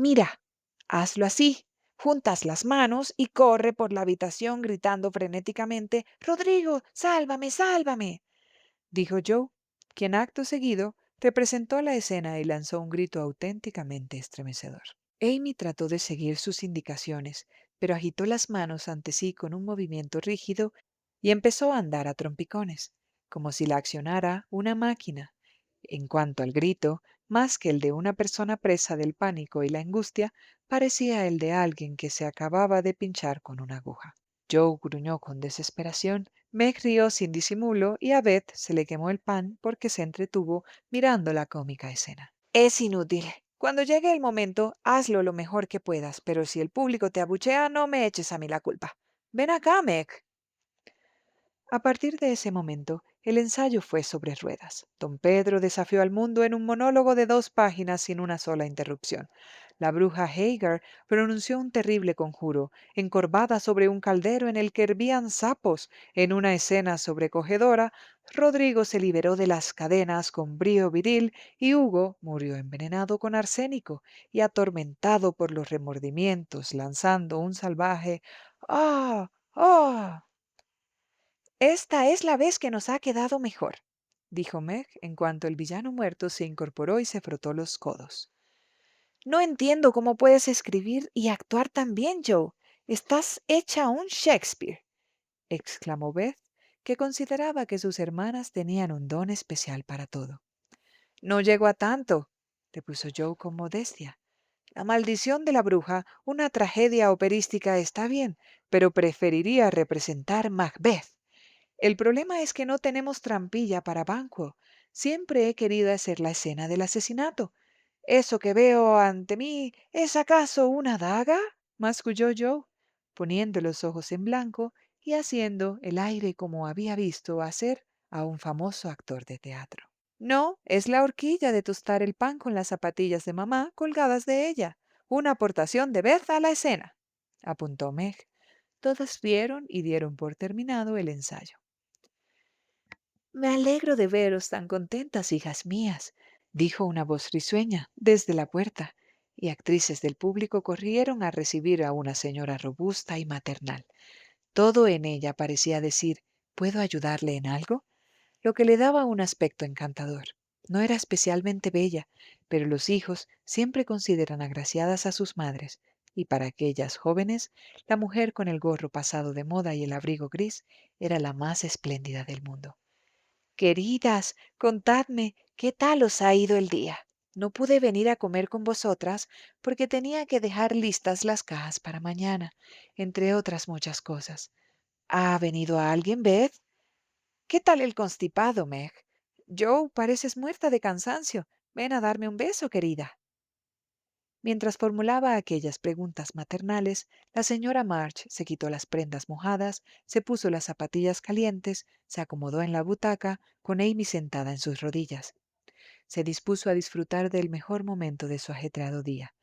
Mira, hazlo así. Juntas las manos y corre por la habitación gritando frenéticamente, Rodrigo, sálvame, sálvame, dijo Joe, quien acto seguido representó la escena y lanzó un grito auténticamente estremecedor. Amy trató de seguir sus indicaciones, pero agitó las manos ante sí con un movimiento rígido y empezó a andar a trompicones, como si la accionara una máquina. En cuanto al grito, más que el de una persona presa del pánico y la angustia, parecía el de alguien que se acababa de pinchar con una aguja. Joe gruñó con desesperación, Meg rió sin disimulo y a Beth se le quemó el pan porque se entretuvo mirando la cómica escena. Es inútil. Cuando llegue el momento, hazlo lo mejor que puedas, pero si el público te abuchea, no me eches a mí la culpa. Ven acá, Meg. A partir de ese momento, el ensayo fue sobre ruedas. Don Pedro desafió al mundo en un monólogo de 2 páginas sin una sola interrupción. La bruja Hagar pronunció un terrible conjuro, encorvada sobre un caldero en el que hervían sapos. En una escena sobrecogedora, Rodrigo se liberó de las cadenas con brío viril y Hugo murió envenenado con arsénico y atormentado por los remordimientos, lanzando un salvaje ¡Ah! ¡Ah! Esta es la vez que nos ha quedado mejor, dijo Meg en cuanto el villano muerto se incorporó y se frotó los codos. No entiendo cómo puedes escribir y actuar tan bien, Joe. Estás hecha un Shakespeare, exclamó Beth, que consideraba que sus hermanas tenían un don especial para todo. No llego a tanto, repuso Joe con modestia. La maldición de la bruja, una tragedia operística está bien, pero preferiría representar Macbeth. El problema es que no tenemos trampilla para Banquo. Siempre he querido hacer la escena del asesinato. ¿Eso que veo ante mí es acaso una daga? Masculló Joe, poniendo los ojos en blanco y haciendo el aire como había visto hacer a un famoso actor de teatro. No, es la horquilla de tostar el pan con las zapatillas de mamá colgadas de ella. Una aportación de Beth a la escena, apuntó Meg. Todas rieron y dieron por terminado el ensayo. Me alegro de veros tan contentas, hijas mías, dijo una voz risueña desde la puerta, y actrices del público corrieron a recibir a una señora robusta y maternal. Todo en ella parecía decir, ¿puedo ayudarle en algo? Lo que le daba un aspecto encantador. No era especialmente bella, pero los hijos siempre consideran agraciadas a sus madres, y para aquellas jóvenes, la mujer con el gorro pasado de moda y el abrigo gris era la más espléndida del mundo. Queridas, contadme, ¿qué tal os ha ido el día? No pude venir a comer con vosotras porque tenía que dejar listas las cajas para mañana, entre otras muchas cosas. ¿Ha venido alguien, Beth? ¿Qué tal el constipado, Meg? Joe, pareces muerta de cansancio. Ven a darme un beso, querida. Mientras formulaba aquellas preguntas maternales, la señora March se quitó las prendas mojadas, se puso las zapatillas calientes, se acomodó en la butaca, con Amy sentada en sus rodillas. Se dispuso a disfrutar del mejor momento de su ajetreado día.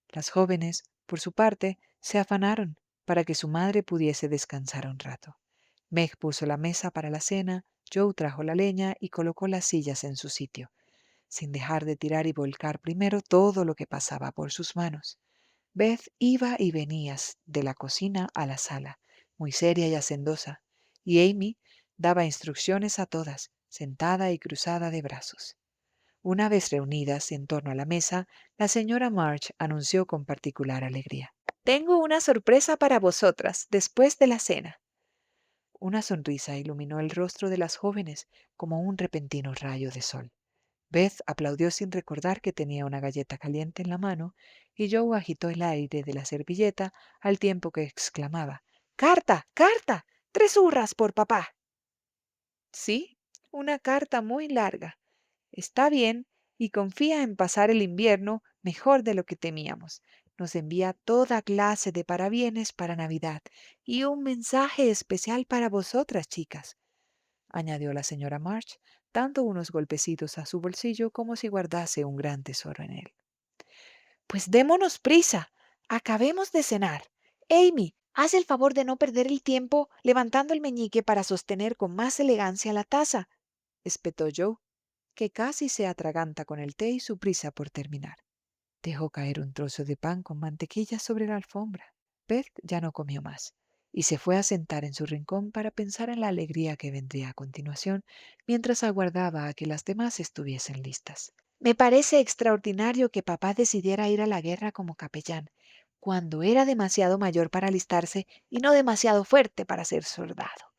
Las jóvenes, por su parte, se afanaron para que su madre pudiese descansar un rato. Meg puso la mesa para la cena, Joe trajo la leña y colocó las sillas en su sitio, sin dejar de tirar y volcar primero todo lo que pasaba por sus manos. Beth iba y venía de la cocina a la sala, muy seria y hacendosa, y Amy daba instrucciones a todas, sentada y cruzada de brazos. Una vez reunidas en torno a la mesa, la señora March anunció con particular alegría. Tengo una sorpresa para vosotras después de la cena. Una sonrisa iluminó el rostro de las jóvenes como un repentino rayo de sol. Beth aplaudió sin recordar que tenía una galleta caliente en la mano, y Joe agitó el aire de la servilleta al tiempo que exclamaba, ¡Carta! ¡Carta! ¡3 hurras por papá! Sí, una carta muy larga. Está bien y confía en pasar el invierno mejor de lo que temíamos. Nos envía toda clase de parabienes para Navidad y un mensaje especial para vosotras, chicas, añadió la señora March, dando unos golpecitos a su bolsillo como si guardase un gran tesoro en él. Pues démonos prisa. Acabemos de cenar. Amy, haz el favor de no perder el tiempo levantando el meñique para sostener con más elegancia la taza, espetó Joe, que casi se atraganta con el té y su prisa por terminar. Dejó caer un trozo de pan con mantequilla sobre la alfombra. Beth ya no comió más y se fue a sentar en su rincón para pensar en la alegría que vendría a continuación mientras aguardaba a que las demás estuviesen listas. Me parece extraordinario que papá decidiera ir a la guerra como capellán, cuando era demasiado mayor para alistarse y no demasiado fuerte para ser soldado,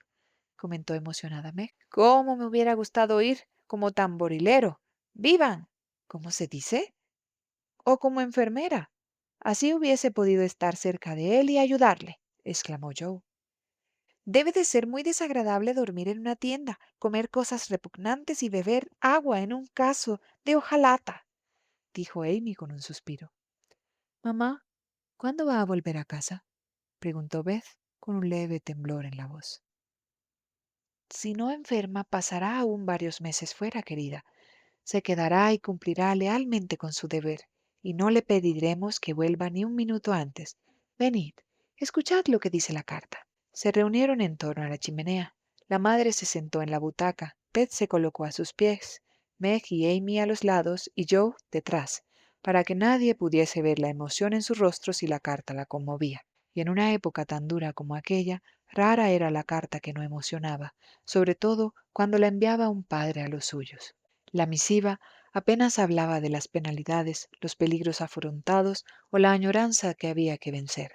comentó emocionada Meg. ¿Cómo me hubiera gustado ir como tamborilero? ¡Vivan! ¿Cómo se dice? O como enfermera. Así hubiese podido estar cerca de él y ayudarle, exclamó Joe. Debe de ser muy desagradable dormir en una tienda, comer cosas repugnantes y beber agua en un caso de hojalata, dijo Amy con un suspiro. Mamá, ¿cuándo va a volver a casa? Preguntó Beth con un leve temblor en la voz. Si no enferma, pasará aún varios meses fuera, querida. Se quedará y cumplirá lealmente con su deber, y no le pediremos que vuelva ni un minuto antes. Venid, escuchad lo que dice la carta. Se reunieron en torno a la chimenea. La madre se sentó en la butaca, Beth se colocó a sus pies, Meg y Amy a los lados y Joe detrás, para que nadie pudiese ver la emoción en su rostro si la carta la conmovía. Y en una época tan dura como aquella, rara era la carta que no emocionaba, sobre todo cuando la enviaba un padre a los suyos. La misiva apenas hablaba de las penalidades, los peligros afrontados o la añoranza que había que vencer.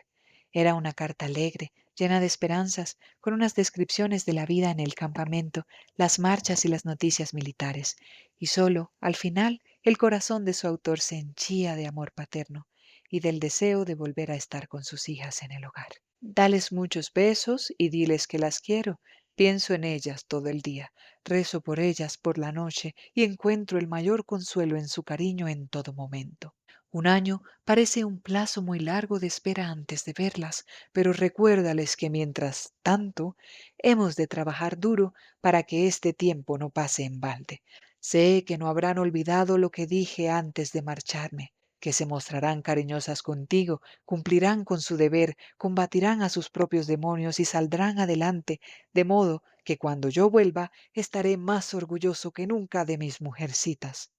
Era una carta alegre, llena de esperanzas, con unas descripciones de la vida en el campamento, las marchas y las noticias militares, y solo, al final, el corazón de su autor se henchía de amor paterno y del deseo de volver a estar con sus hijas en el hogar. Dales muchos besos y diles que las quiero. Pienso en ellas todo el día, rezo por ellas por la noche y encuentro el mayor consuelo en su cariño en todo momento. Un año parece un plazo muy largo de espera antes de verlas, pero recuérdales que mientras tanto hemos de trabajar duro para que este tiempo no pase en balde. Sé que no habrán olvidado lo que dije antes de marcharme, que se mostrarán cariñosas contigo, cumplirán con su deber, combatirán a sus propios demonios y saldrán adelante, de modo que cuando yo vuelva estaré más orgulloso que nunca de mis mujercitas.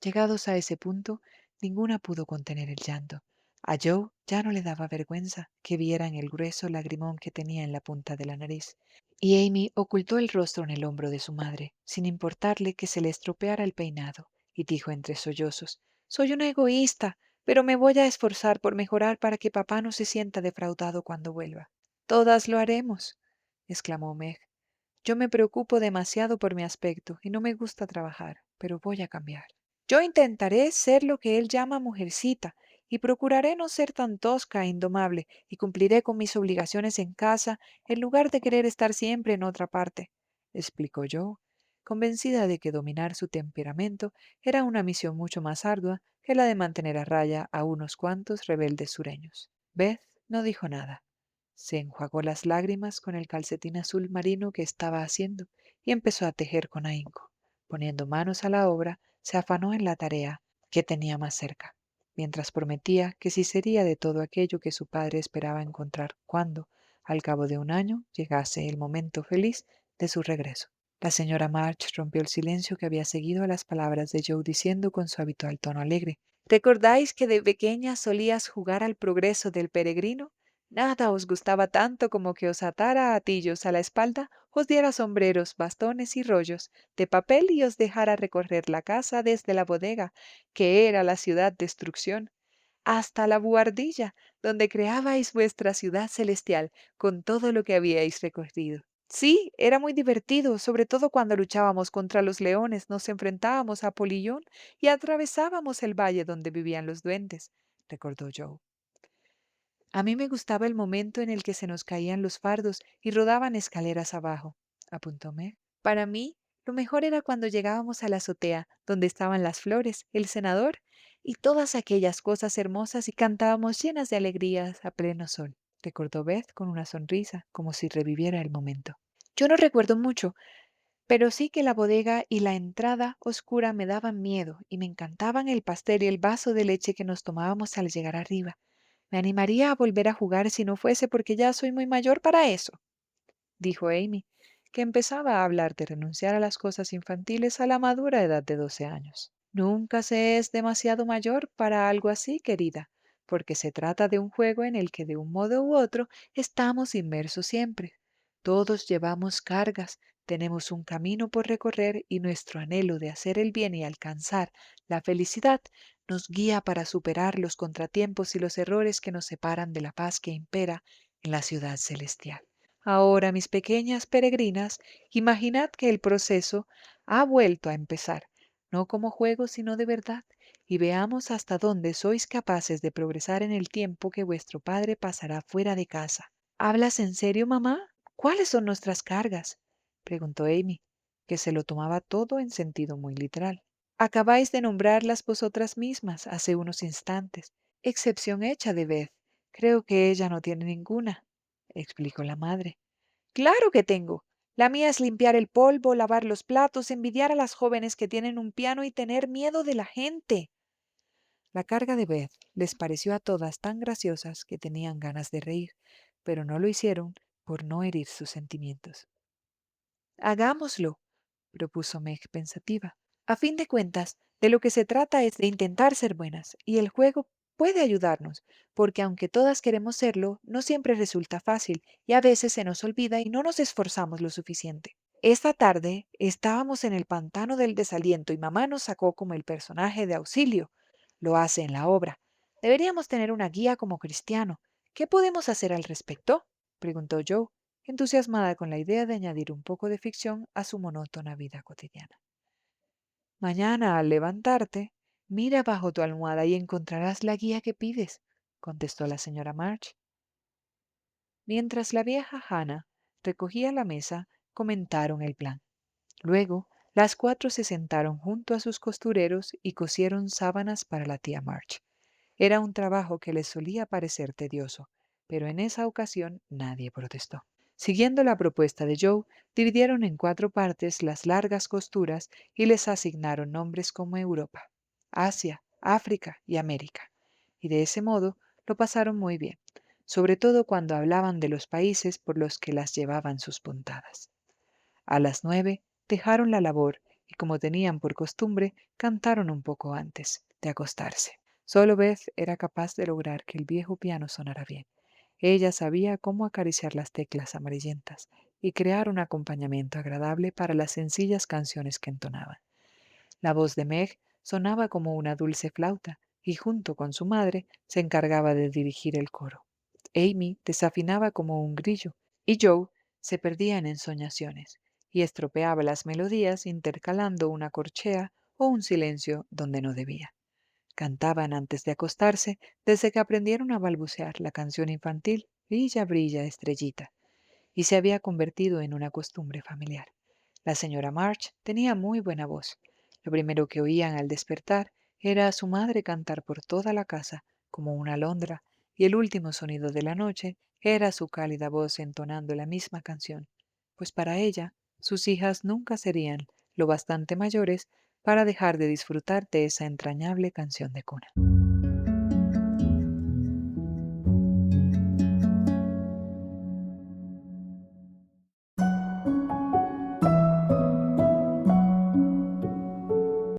Llegados a ese punto, ninguna pudo contener el llanto. A Joe ya no le daba vergüenza que vieran el grueso lagrimón que tenía en la punta de la nariz, y Amy ocultó el rostro en el hombro de su madre, sin importarle que se le estropeara el peinado, y dijo entre sollozos, Soy una egoísta, pero me voy a esforzar por mejorar para que papá no se sienta defraudado cuando vuelva. Todas lo haremos, exclamó Meg. Yo me preocupo demasiado por mi aspecto y no me gusta trabajar, pero voy a cambiar. Yo intentaré ser lo que él llama mujercita y procuraré no ser tan tosca e indomable y cumpliré con mis obligaciones en casa en lugar de querer estar siempre en otra parte, explicó yo, convencida de que dominar su temperamento era una misión mucho más ardua que la de mantener a raya a unos cuantos rebeldes sureños. Beth no dijo nada. Se enjuagó las lágrimas con el calcetín azul marino que estaba haciendo y empezó a tejer con ahínco. Poniendo manos a la obra, se afanó en la tarea que tenía más cerca, mientras prometía que sí sería de todo aquello que su padre esperaba encontrar cuando, al cabo de un año, llegase el momento feliz de su regreso. La señora March rompió el silencio que había seguido a las palabras de Joe diciendo con su habitual tono alegre, ¿Recordáis que de pequeña solías jugar al progreso del peregrino? Nada os gustaba tanto como que os atara atillos a la espalda, os diera sombreros, bastones y rollos de papel y os dejara recorrer la casa desde la bodega, que era la ciudad destrucción, hasta la buhardilla, donde creabais vuestra ciudad celestial con todo lo que habíais recorrido. Sí, era muy divertido, sobre todo cuando luchábamos contra los leones, nos enfrentábamos a Polillón y atravesábamos el valle donde vivían los duendes, recordó Joe. A mí me gustaba el momento en el que se nos caían los fardos y rodaban escaleras abajo, apuntó Meg. Para mí, lo mejor era cuando llegábamos a la azotea, donde estaban las flores, el senador y todas aquellas cosas hermosas y cantábamos llenas de alegrías a pleno sol, recordó Beth con una sonrisa, como si reviviera el momento. Yo no recuerdo mucho, pero sí que la bodega y la entrada oscura me daban miedo y me encantaban el pastel y el vaso de leche que nos tomábamos al llegar arriba. Me animaría a volver a jugar si no fuese porque ya soy muy mayor para eso, dijo Amy, que empezaba a hablar de renunciar a las cosas infantiles a la madura edad de 12 años. Nunca se es demasiado mayor para algo así, querida, porque se trata de un juego en el que de un modo u otro estamos inmersos siempre. Todos llevamos cargas, tenemos un camino por recorrer y nuestro anhelo de hacer el bien y alcanzar la felicidad nos guía para superar los contratiempos y los errores que nos separan de la paz que impera en la ciudad celestial. Ahora, mis pequeñas peregrinas, imaginad que el proceso ha vuelto a empezar no como juego, sino de verdad, y veamos hasta dónde sois capaces de progresar en el tiempo que vuestro padre pasará fuera de casa. ¿Hablas en serio, mamá? ¿Cuáles son nuestras cargas? Preguntó Amy, que se lo tomaba todo en sentido muy literal. Acabáis de nombrarlas vosotras mismas hace unos instantes, excepción hecha de Beth. Creo que ella no tiene ninguna, explicó la madre. Claro que tengo. La mía es limpiar el polvo, lavar los platos, envidiar a las jóvenes que tienen un piano y tener miedo de la gente. La carga de Beth les pareció a todas tan graciosas que tenían ganas de reír, pero no lo hicieron por no herir sus sentimientos. Hagámoslo, propuso Meg pensativa. A fin de cuentas, de lo que se trata es de intentar ser buenas, y el juego puede ayudarnos, porque aunque todas queremos serlo, no siempre resulta fácil, y a veces se nos olvida y no nos esforzamos lo suficiente. Esta tarde estábamos en el pantano del desaliento y mamá nos sacó como el personaje de auxilio. Lo hace en la obra. Deberíamos tener una guía como cristiano. ¿Qué podemos hacer al respecto? Preguntó Joe, entusiasmada con la idea de añadir un poco de ficción a su monótona vida cotidiana. Mañana, al levantarte, mira bajo tu almohada y encontrarás la guía que pides, contestó la señora March. Mientras la vieja Hannah recogía la mesa, comentaron el plan. Luego, las cuatro se sentaron junto a sus costureros y cosieron sábanas para la tía March. Era un trabajo que les solía parecer tedioso, pero en esa ocasión nadie protestó. Siguiendo la propuesta de Joe, dividieron en cuatro partes las largas costuras y les asignaron nombres como Europa, Asia, África y América. Y de ese modo lo pasaron muy bien, sobre todo cuando hablaban de los países por los que las llevaban sus puntadas. A las 9 dejaron la labor y como tenían por costumbre, cantaron un poco antes de acostarse. Solo Beth era capaz de lograr que el viejo piano sonara bien. Ella sabía cómo acariciar las teclas amarillentas y crear un acompañamiento agradable para las sencillas canciones que entonaban. La voz de Meg sonaba como una dulce flauta y junto con su madre se encargaba de dirigir el coro. Amy desafinaba como un grillo y Joe se perdía en ensoñaciones y estropeaba las melodías intercalando una corchea o un silencio donde no debía. Cantaban antes de acostarse desde que aprendieron a balbucear la canción infantil Brilla, brilla, estrellita, y se había convertido en una costumbre familiar. La señora March tenía muy buena voz. Lo primero que oían al despertar era a su madre cantar por toda la casa como una alondra, y el último sonido de la noche era su cálida voz entonando la misma canción, pues para ella sus hijas nunca serían lo bastante mayores para dejar de disfrutar de esa entrañable canción de cuna.